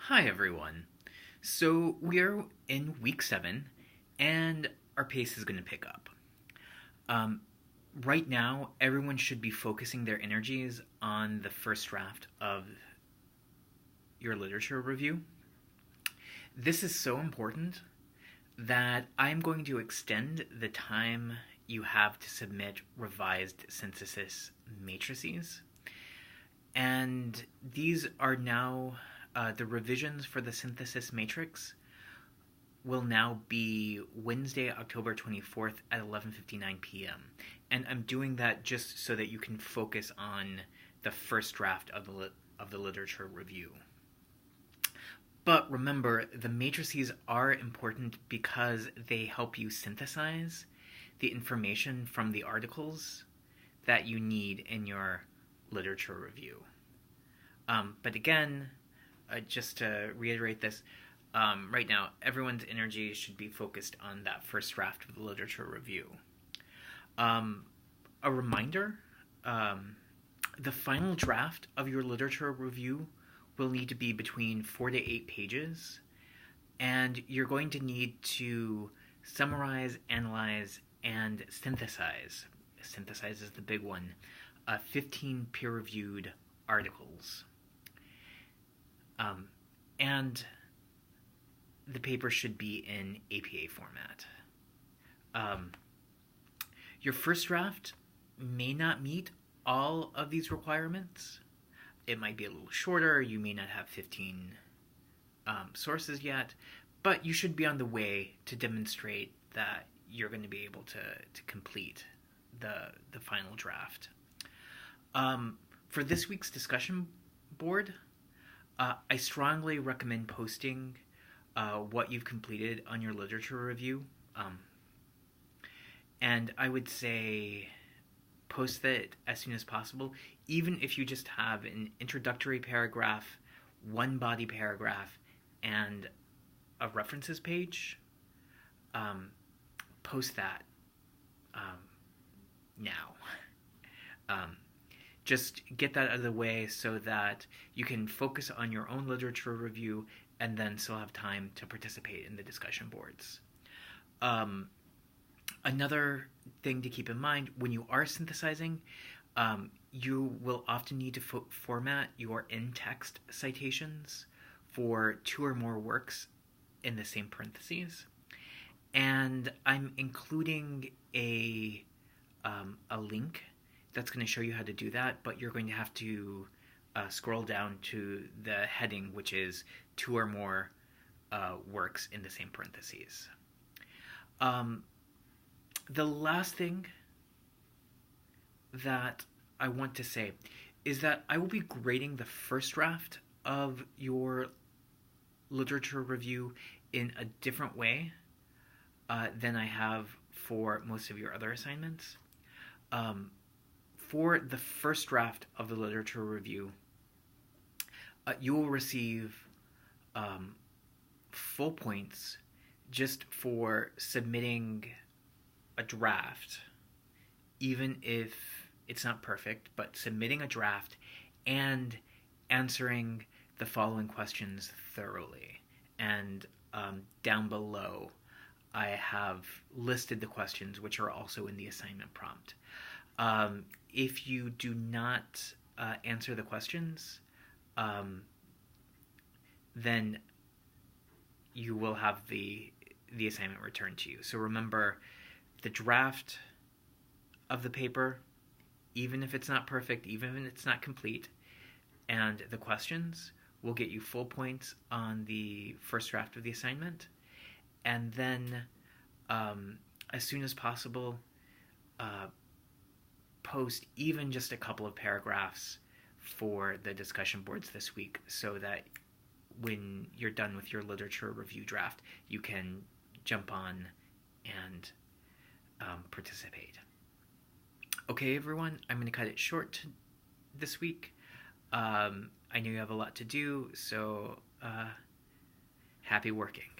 Hi everyone. So we're in week 7 and our pace is going to pick up. Um, right now, everyone should be focusing their energies on the first draft of your literature review. This is so important that I'm going to extend the time you have to submit revised synthesis matrices. And these are now the revisions for the synthesis matrix will now be Wednesday, October 24th at 11:59 p.m. And I'm doing that just so that you can focus on the first draft of the literature review. But remember, the matrices are important because they help you synthesize the information from the articles that you need in your literature review. But again, just to reiterate this, right now, everyone's energy should be focused on that first draft of the literature review. A reminder, the final draft of your literature review will need to be between 4 to 8 pages, and you're going to need to summarize, analyze, and synthesize. Synthesize is the big one. 15 peer-reviewed articles. And the paper should be in APA format. Your first draft may not meet all of these requirements. It might be a little shorter. You may not have 15 sources yet, but you should be on the way to demonstrate that you're going to be able to complete the final draft. For this week's discussion board, I strongly recommend posting what you've completed on your literature review. And I would say post that as soon as possible, even if you just have an introductory paragraph, one body paragraph, and a references page. Post that now. Just get that out of the way so that you can focus on your own literature review and then still have time to participate in the discussion boards. Another thing to keep in mind, when you are synthesizing, you will often need to format your in-text citations for 2 or more works in the same parentheses. And I'm including a link that's going to show you how to do that, but you're going to have to scroll down to the heading, which is 2 or more works in the same parentheses. The last thing that I want to say is that I will be grading the first draft of your literature review in a different way than I have for most of your other assignments. For the first draft of the literature review, you will receive full points just for submitting a draft, even if it's not perfect, but submitting a draft and answering the following questions thoroughly. And down below, I have listed the questions, which are also in the assignment prompt. If you do not answer the questions, then you will have the assignment returned to you. So remember, the draft of the paper, even if it's not perfect, even if it's not complete, and the questions will get you full points on the first draft of the assignment. And then, as soon as possible, post even just a couple of paragraphs for the discussion boards this week so that when you're done with your literature review draft, you can jump on and participate. Okay, everyone, I'm going to cut it short this week. I know you have a lot to do, so happy working.